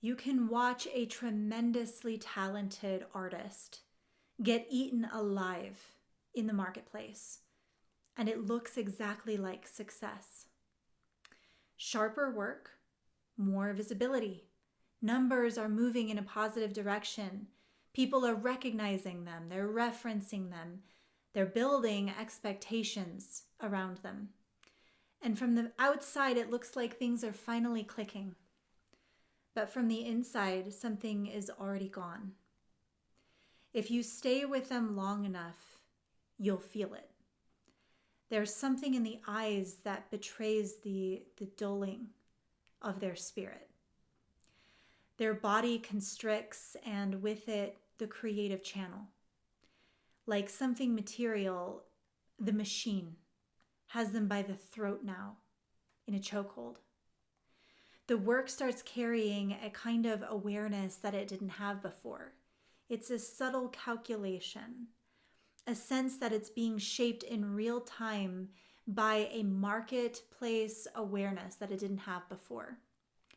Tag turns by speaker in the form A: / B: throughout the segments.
A: You can watch a tremendously talented artist get eaten alive in the marketplace, and it looks exactly like success. Sharper work, more visibility. Numbers are moving in a positive direction. People are recognizing them, they're referencing them, they're building expectations around them. And from the outside, it looks like things are finally clicking. But from the inside, something is already gone. If you stay with them long enough, you'll feel it. There's something in the eyes that betrays the dulling of their spirit. Their body constricts, and with it, the creative channel. Like something material, the machine has them by the throat now, in a chokehold. The work starts carrying a kind of awareness that it didn't have before. It's a subtle calculation, a sense that it's being shaped in real time by a marketplace awareness that it didn't have before.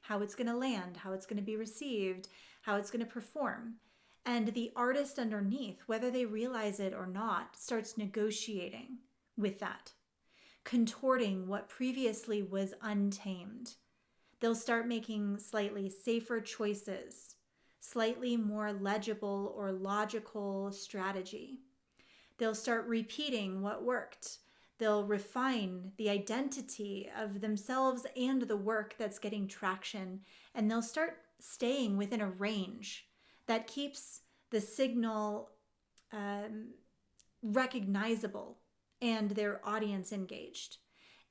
A: How it's going to land, how it's going to be received, how it's going to perform. And the artist underneath, whether they realize it or not, starts negotiating with that, contorting what previously was untamed. They'll start making slightly safer choices, slightly more legible or logical strategy. They'll start repeating what worked. They'll refine the identity of themselves and the work that's getting traction, and they'll start staying within a range that keeps the signal recognizable and their audience engaged.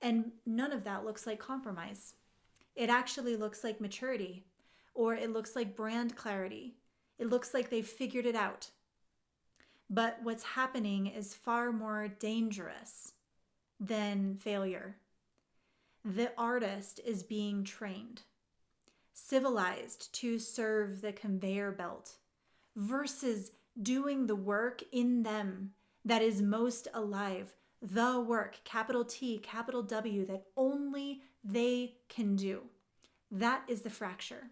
A: And none of that looks like compromise. It actually looks like maturity, or it looks like brand clarity. It looks like they've figured it out. But what's happening is far more dangerous than failure. The artist is being trained, civilized to serve the conveyor belt versus doing the work in them that is most alive, the work, capital T, capital W, that only they can do. That is the fracture.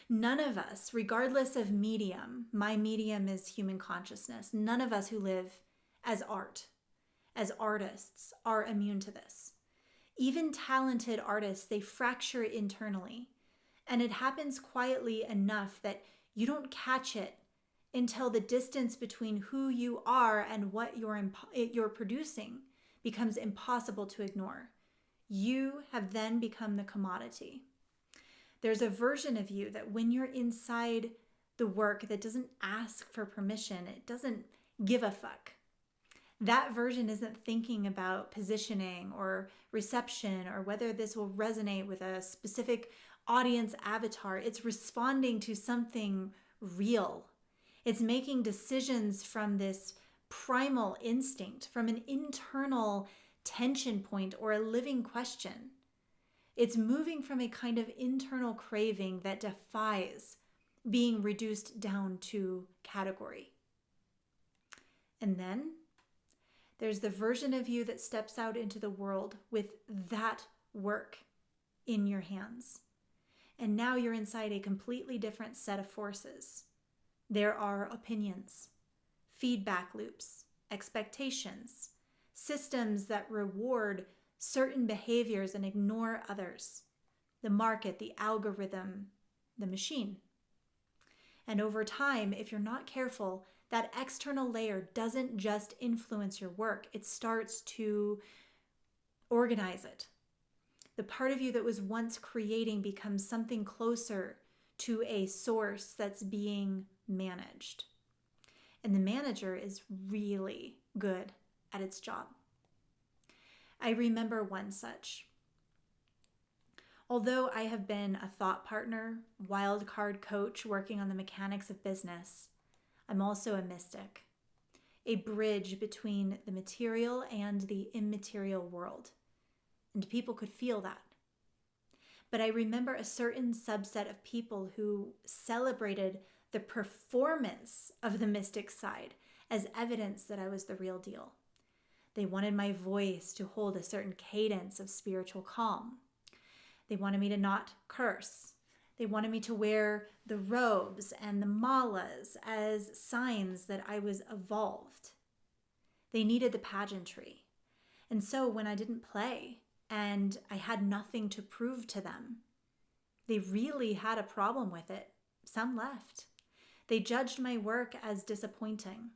A: None of us, regardless of medium, my medium is human consciousness, none of us who live as art, as artists, are immune to this. Even talented artists, they fracture internally. And it happens quietly enough that you don't catch it until the distance between who you are and what you're producing becomes impossible to ignore. You have then become the commodity. There's a version of you that when you're inside the work that doesn't ask for permission, it doesn't give a fuck. That version isn't thinking about positioning or reception or whether this will resonate with a specific audience avatar. It's responding to something real. It's making decisions from this primal instinct, from an internal tension point or a living question. It's moving from a kind of internal craving that defies being reduced down to category. And then there's the version of you that steps out into the world with that work in your hands. And now you're inside a completely different set of forces. There are opinions, feedback loops, expectations, systems that reward certain behaviors and ignore others. The market, the algorithm, the machine. And over time, if you're not careful, that external layer doesn't just influence your work, it starts to organize it. The part of you that was once creating becomes something closer to a source that's being managed. And the manager is really good at its job. I remember one such. Although I have been a thought partner, wildcard coach working on the mechanics of business, I'm also a mystic, a bridge between the material and the immaterial world. And people could feel that. But I remember a certain subset of people who celebrated the performance of the mystic side as evidence that I was the real deal. They wanted my voice to hold a certain cadence of spiritual calm. They wanted me to not curse. They wanted me to wear the robes and the malas as signs that I was evolved. They needed the pageantry. And so when I didn't play and I had nothing to prove to them, they really had a problem with it. Some left. They judged my work as disappointing,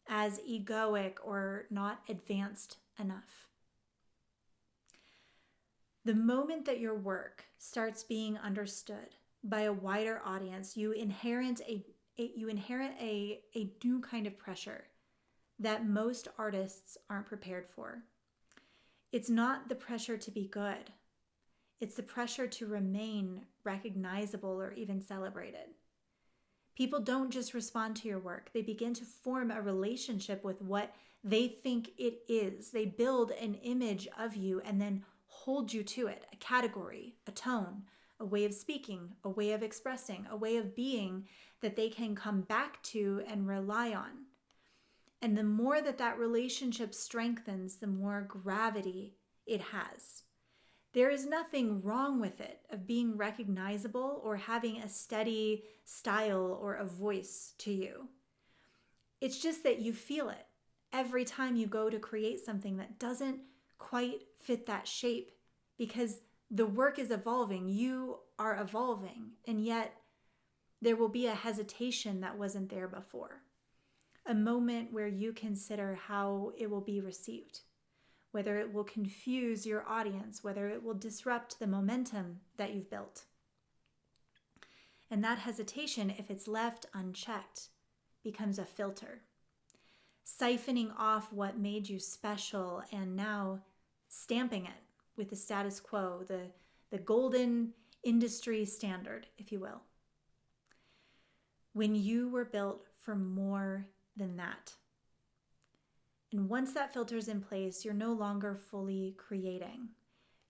A: as egoic, or not advanced enough. The moment that your work starts being understood by a wider audience, you inherit a new kind of pressure that most artists aren't prepared for. It's not the pressure to be good. It's the pressure to remain recognizable or even celebrated. People don't just respond to your work. They begin to form a relationship with what they think it is. They build an image of you and then hold you to it, a category, a tone, a way of speaking, a way of expressing, a way of being that they can come back to and rely on. And the more that relationship strengthens, the more gravity it has. There is nothing wrong with it, of being recognizable or having a steady style or a voice to you. It's just that you feel it every time you go to create something that doesn't quite fit that shape, because the work is evolving, you are evolving, and yet there will be a hesitation that wasn't there before. A moment where you consider how it will be received, whether it will confuse your audience, whether it will disrupt the momentum that you've built. And that hesitation, if it's left unchecked, becomes a filter, siphoning off what made you special and now stamping it with the status quo, the golden industry standard, if you will. When you were built for more than that. And once that filter is in place, you're no longer fully creating.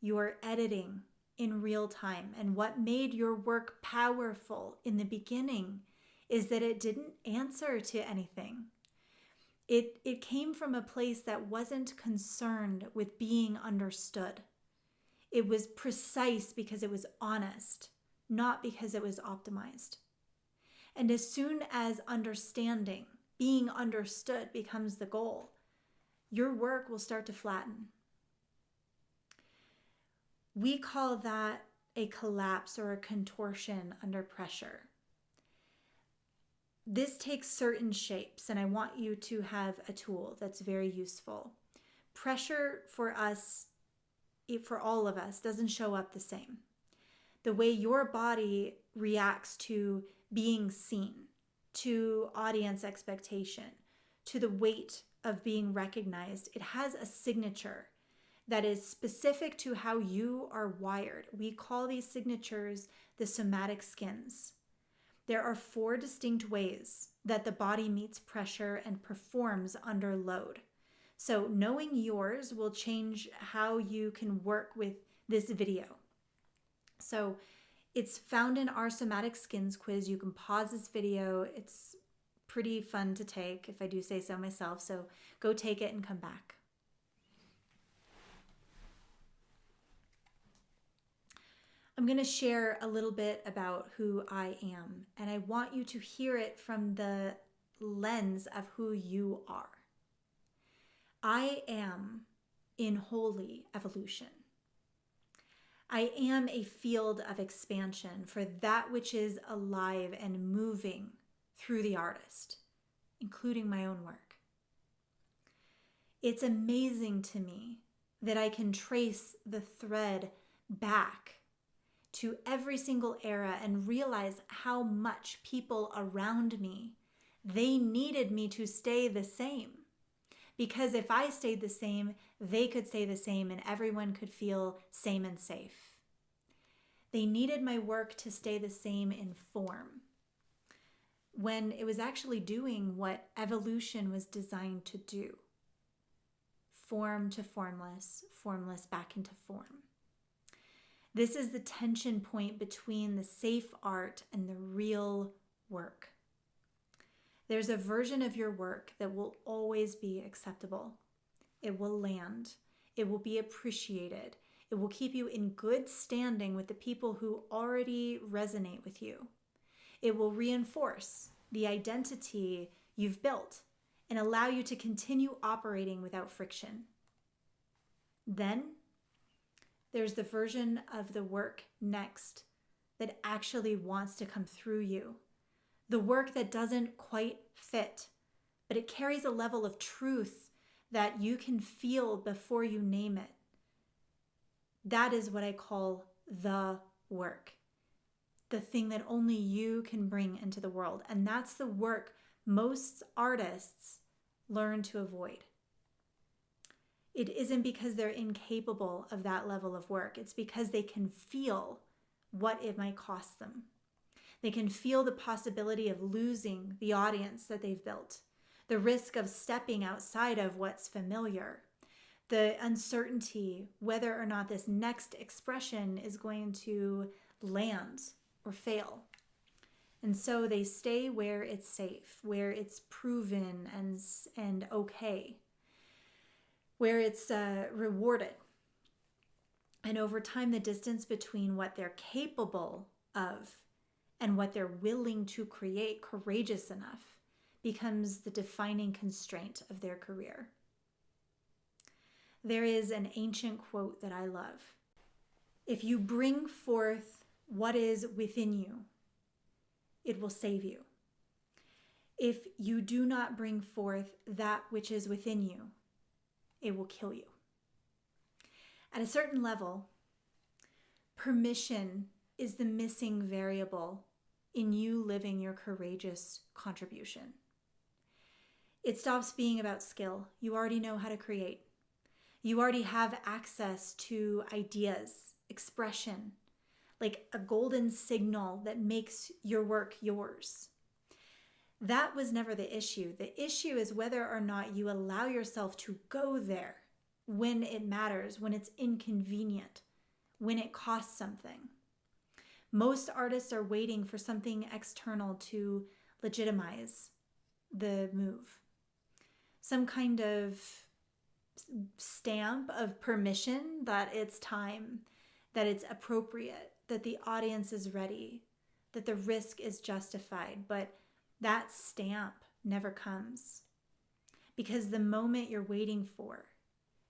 A: You are editing in real time. And what made your work powerful in the beginning is that it didn't answer to anything. It came from a place that wasn't concerned with being understood. It was precise because it was honest, not because it was optimized. And as soon as understanding, being understood becomes the goal, your work will start to flatten. We call that a collapse or a contortion under pressure. This takes certain shapes, and I want you to have a tool that's very useful. Pressure for us, for all of us, doesn't show up the same. The way your body reacts to being seen, to audience expectation, to the weight of being recognized, it has a signature that is specific to how you are wired. We call these signatures the somatic skins. There are 4 distinct ways that the body meets pressure and performs under load. So knowing yours will change how you can work with this video. So it's found in our Somatic Skins Quiz. You can pause this video. It's pretty fun to take, if I do say so myself. So go take it and come back. I'm going to share a little bit about who I am, and I want you to hear it from the lens of who you are. I am in holy evolution. I am a field of expansion for that which is alive and moving through the artist, including my own work. It's amazing to me that I can trace the thread back to every single era and realize how much people around me, they needed me to stay the same. Because if I stayed the same, they could stay the same and everyone could feel same and safe. They needed my work to stay the same in form, when it was actually doing what evolution was designed to do. Form to formless, formless back into form. This is the tension point between the safe art and the real work. There's a version of your work that will always be acceptable. It will land. It will be appreciated. It will keep you in good standing with the people who already resonate with you. It will reinforce the identity you've built and allow you to continue operating without friction. Then there's the version of the work next that actually wants to come through you. The work that doesn't quite fit, but it carries a level of truth that you can feel before you name it. That is what I call the work, the thing that only you can bring into the world. And that's the work most artists learn to avoid. It isn't because they're incapable of that level of work. It's because they can feel what it might cost them. They can feel the possibility of losing the audience that they've built, the risk of stepping outside of what's familiar, the uncertainty whether or not this next expression is going to land or fail. And so they stay where it's safe, where it's proven and okay, where it's rewarded. And over time, the distance between what they're capable of and what they're willing to create courageous enough becomes the defining constraint of their career. There is an ancient quote that I love. If you bring forth what is within you, it will save you. If you do not bring forth that which is within you, it will kill you. At a certain level, permission is the missing variable in you living your courageous contribution. It stops being about skill. You already know how to create. You already have access to ideas, expression, like a golden signal that makes your work yours. That was never the issue. The issue is whether or not you allow yourself to go there when it matters, when it's inconvenient, when it costs something. Most artists are waiting for something external to legitimize the move. Some kind of stamp of permission that it's time, that it's appropriate, that the audience is ready, that the risk is justified. But that stamp never comes, because the moment you're waiting for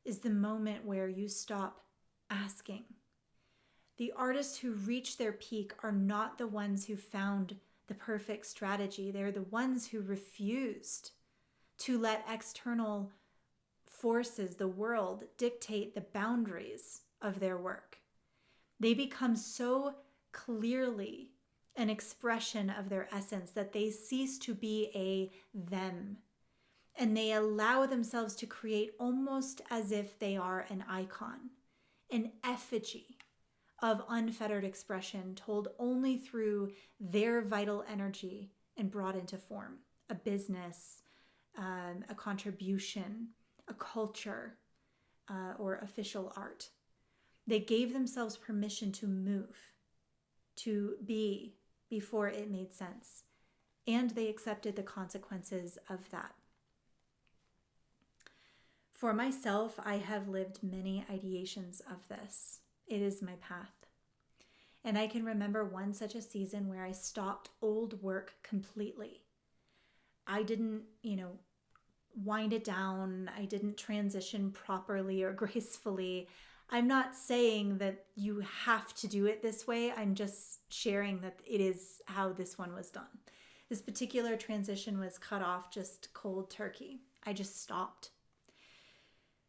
A: is the moment where you stop asking. The artists who reach their peak are not the ones who found the perfect strategy. They're the ones who refused to let external forces, the world, dictate the boundaries of their work. They become so clearly an expression of their essence that they cease to be a them, and they allow themselves to create almost as if they are an icon, an effigy of unfettered expression told only through their vital energy and brought into form. A business, a contribution, a culture, or official art. They gave themselves permission to move, to be before it made sense, and they accepted the consequences of that. For myself, I have lived many ideations of this. It is my path. And I can remember one such a season where I stopped old work completely. I didn't, wind it down. I didn't transition properly or gracefully. I'm not saying that you have to do it this way. I'm just sharing that it is how this one was done. This particular transition was cut off just cold turkey. I just stopped.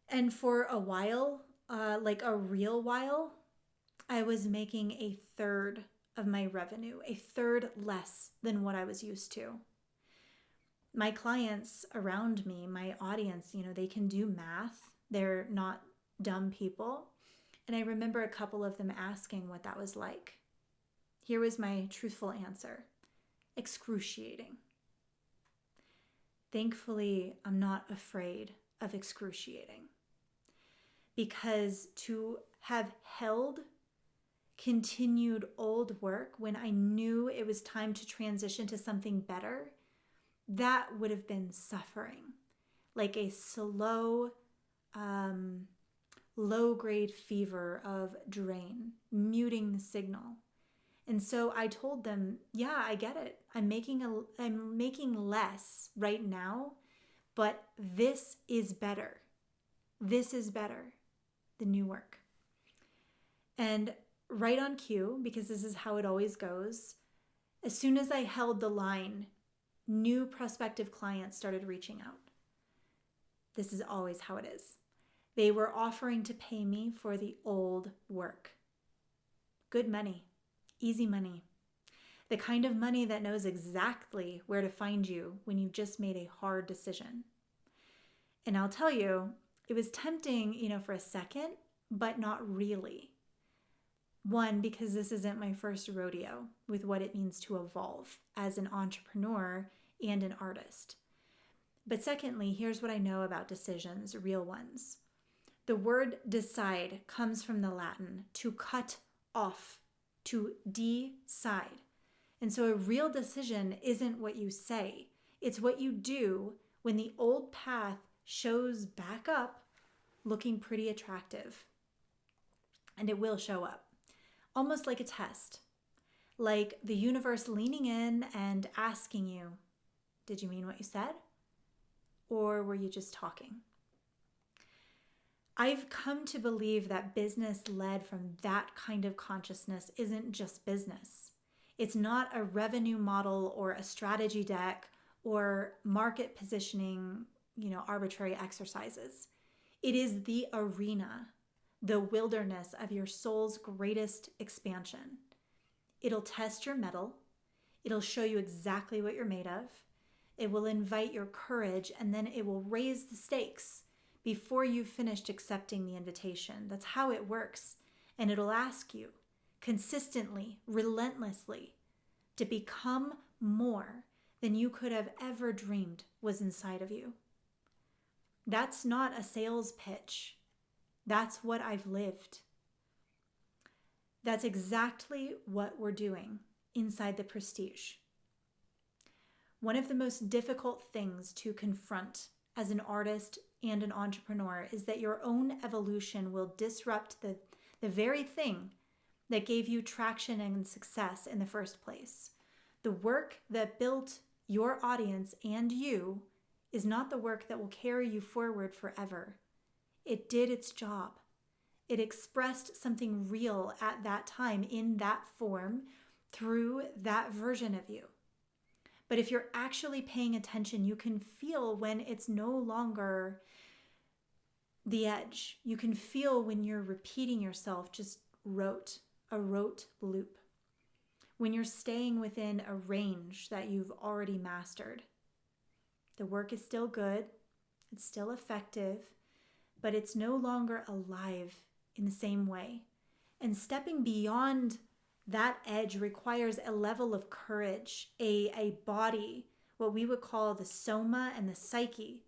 A: And for a while, like a real while, I was making a third of my revenue, a third less than what I was used to. My clients around me, my audience, they can do math. They're not dumb people. And I remember a couple of them asking what that was like. Here was my truthful answer: excruciating. Thankfully, I'm not afraid of excruciating, because to have held continued old work when I knew it was time to transition to something better, that would have been suffering, like a slow, low-grade fever of drain, muting the signal. And so I told them, yeah, I get it. I'm making less right now, but this is better. This is better, the new work. And right on cue, because this is how it always goes, as soon as I held the line, new prospective clients started reaching out. This is always how it is. They were offering to pay me for the old work. Good money, easy money. The kind of money that knows exactly where to find you when you've just made a hard decision. And I'll tell you, it was tempting, for a second, but not really. One, because this isn't my first rodeo with what it means to evolve as an entrepreneur and an artist. But secondly, here's what I know about decisions, real ones. The word decide comes from the Latin to cut off, to decide. And so a real decision isn't what you say. It's what you do when the old path shows back up looking pretty attractive. And it will show up. Almost like a test. Like the universe leaning in and asking you, did you mean what you said? Or were you just talking? I've come to believe that business led from that kind of consciousness isn't just business. It's not a revenue model or a strategy deck or market positioning, arbitrary exercises. It is the arena, the wilderness of your soul's greatest expansion. It'll test your mettle. It'll show you exactly what you're made of. It will invite your courage, and then it will raise the stakes before you've finished accepting the invitation. That's how it works. And it'll ask you consistently, relentlessly, to become more than you could have ever dreamed was inside of you. That's not a sales pitch. That's what I've lived. That's exactly what we're doing inside the Prestige. One of the most difficult things to confront as an artist and an entrepreneur is that your own evolution will disrupt the very thing that gave you traction and success in the first place. The work that built your audience and you is not the work that will carry you forward forever. It did its job. It expressed something real at that time in that form through that version of you. But if you're actually paying attention, you can feel when it's no longer the edge. You can feel when you're repeating yourself, just a rote loop. When you're staying within a range that you've already mastered. The work is still good, it's still effective, but it's no longer alive in the same way. And stepping beyond that edge requires a level of courage, a body, what we would call the soma and the psyche,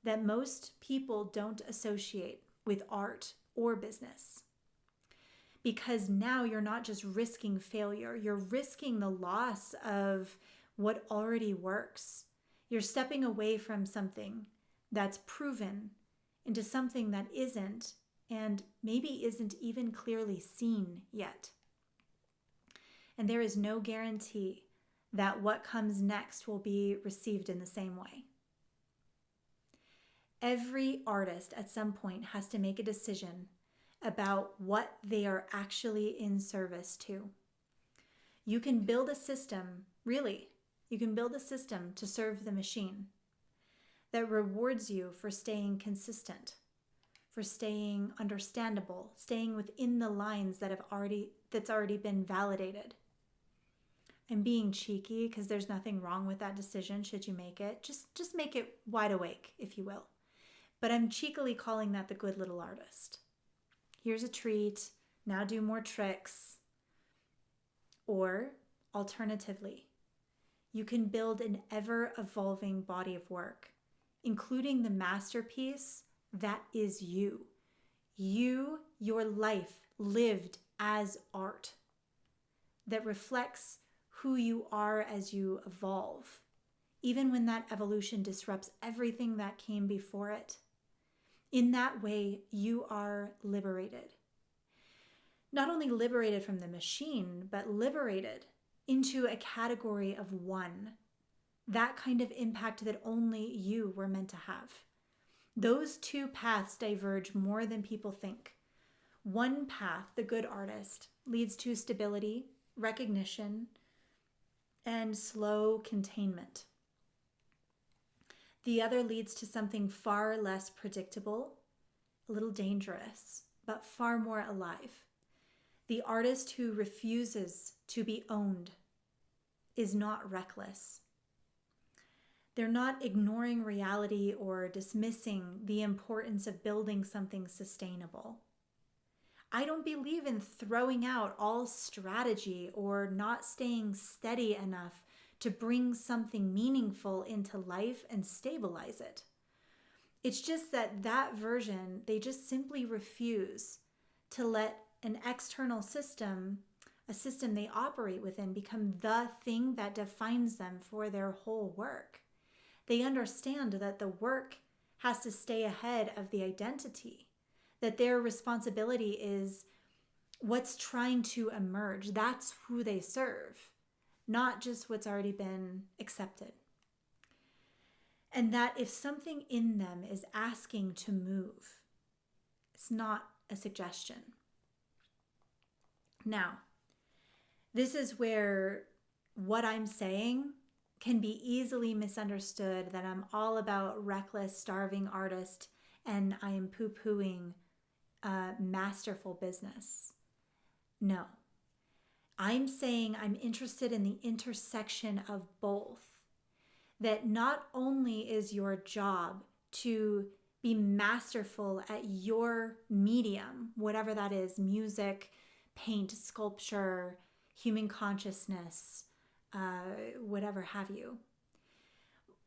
A: that most people don't associate with art or business. Because now you're not just risking failure, you're risking the loss of what already works. You're stepping away from something that's proven into something that isn't, and maybe isn't even clearly seen yet. And there is no guarantee that what comes next will be received in the same way. Every artist at some point has to make a decision about what they are actually in service to. You can build a system, really, you can build a system to serve the machine that rewards you for staying consistent, for staying understandable, staying within the lines that's already been validated. I'm being cheeky because there's nothing wrong with that decision should you make it. Just make it wide awake, if you will. But I'm cheekily calling that the good little artist. Here's a treat, now do more tricks. Or alternatively, you can build an ever-evolving body of work, including the masterpiece that is you. You, your life lived as art that reflects who you are as you evolve, even when that evolution disrupts everything that came before it. In that way, you are liberated. Not only liberated from the machine, but liberated into a category of one. That kind of impact that only you were meant to have. Those two paths diverge more than people think. One path, the good artist, leads to stability, recognition, and slow containment. The other leads to something far less predictable, a little dangerous, but far more alive. The artist who refuses to be owned is not reckless. They're not ignoring reality or dismissing the importance of building something sustainable. I don't believe in throwing out all strategy or not staying steady enough to bring something meaningful into life and stabilize it. It's just that version, they just simply refuse to let an external system, a system they operate within, become the thing that defines them for their whole work. They understand that the work has to stay ahead of the identity, that their responsibility is what's trying to emerge. That's who they serve, not just what's already been accepted. And that if something in them is asking to move, it's not a suggestion. Now, this is where what I'm saying can be easily misunderstood, that I'm all about reckless, starving artist and I am poo-pooing masterful business. No. I'm saying I'm interested in the intersection of both. That not only is your job to be masterful at your medium, whatever that is, music, paint, sculpture, human consciousness, whatever have you.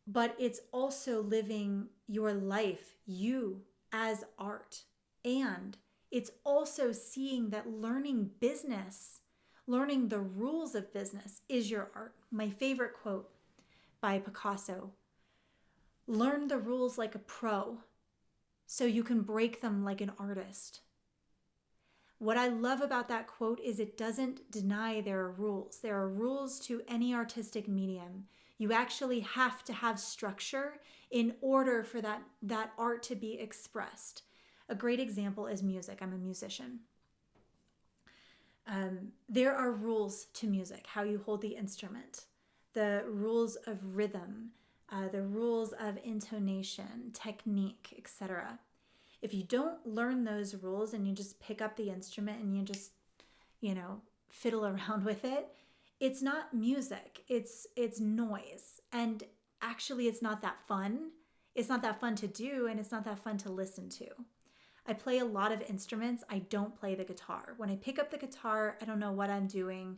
A: But it's also living your life, you as art. And it's also seeing that learning business, learning the rules of business is your art. My favorite quote by Picasso: learn the rules like a pro so you can break them like an artist. What I love about that quote is it doesn't deny there are rules. There are rules to any artistic medium. You actually have to have structure in order for that art to be expressed. A great example is music. I'm a musician. There are rules to music, how you hold the instrument, the rules of rhythm, the rules of intonation, technique, etc. If you don't learn those rules and you just pick up the instrument and you just, fiddle around with it, it's not music. It's noise. And actually, it's not that fun. It's not that fun to do, and it's not that fun to listen to. I play a lot of instruments. I don't play the guitar. When I pick up the guitar, I don't know what I'm doing.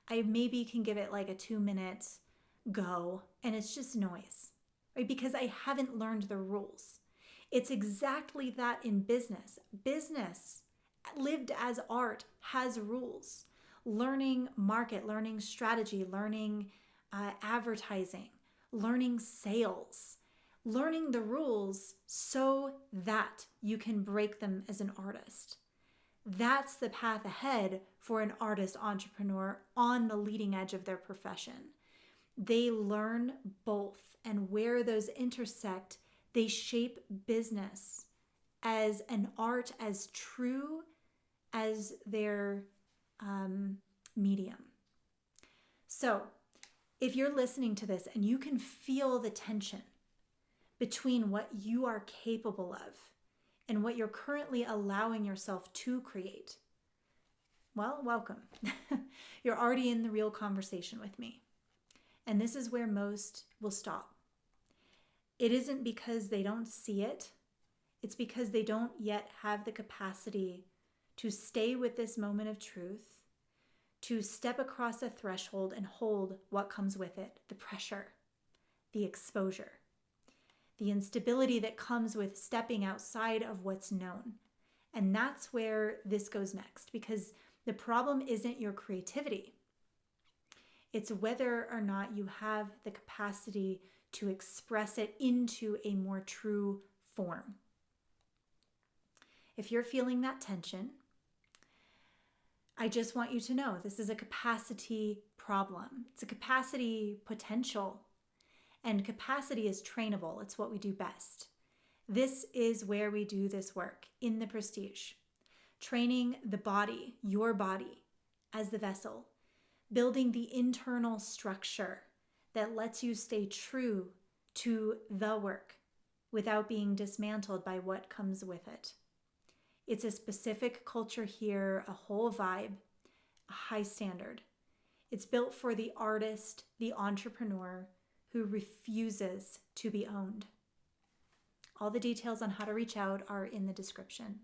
A: I maybe can give it like a 2-minute go, and it's just noise, right? Because I haven't learned the rules. It's exactly that in business. Business, lived as art, has rules. Learning market, learning strategy, learning advertising, learning sales, learning the rules so that you can break them as an artist. That's the path ahead for an artist entrepreneur on the leading edge of their profession. They learn both, and where those intersect, they shape business as an art as true as their medium. So if you're listening to this and you can feel the tension between what you are capable of and what you're currently allowing yourself to create, well, welcome. You're already in the real conversation with me. And this is where most will stop. It isn't because they don't see it. It's because they don't yet have the capacity to stay with this moment of truth, to step across a threshold and hold what comes with it, the pressure, the exposure, the instability that comes with stepping outside of what's known. And that's where this goes next, because the problem isn't your creativity. It's whether or not you have the capacity to express it into a more true form. If you're feeling that tension, I just want you to know this is a capacity problem. It's a capacity potential, and capacity is trainable. It's what we do best. This is where we do this work in the prestige. Training the body, your body, as the vessel, building the internal structure that lets you stay true to the work without being dismantled by what comes with it. It's a specific culture here, a whole vibe, a high standard. It's built for the artist, the entrepreneur who refuses to be owned. All the details on how to reach out are in the description.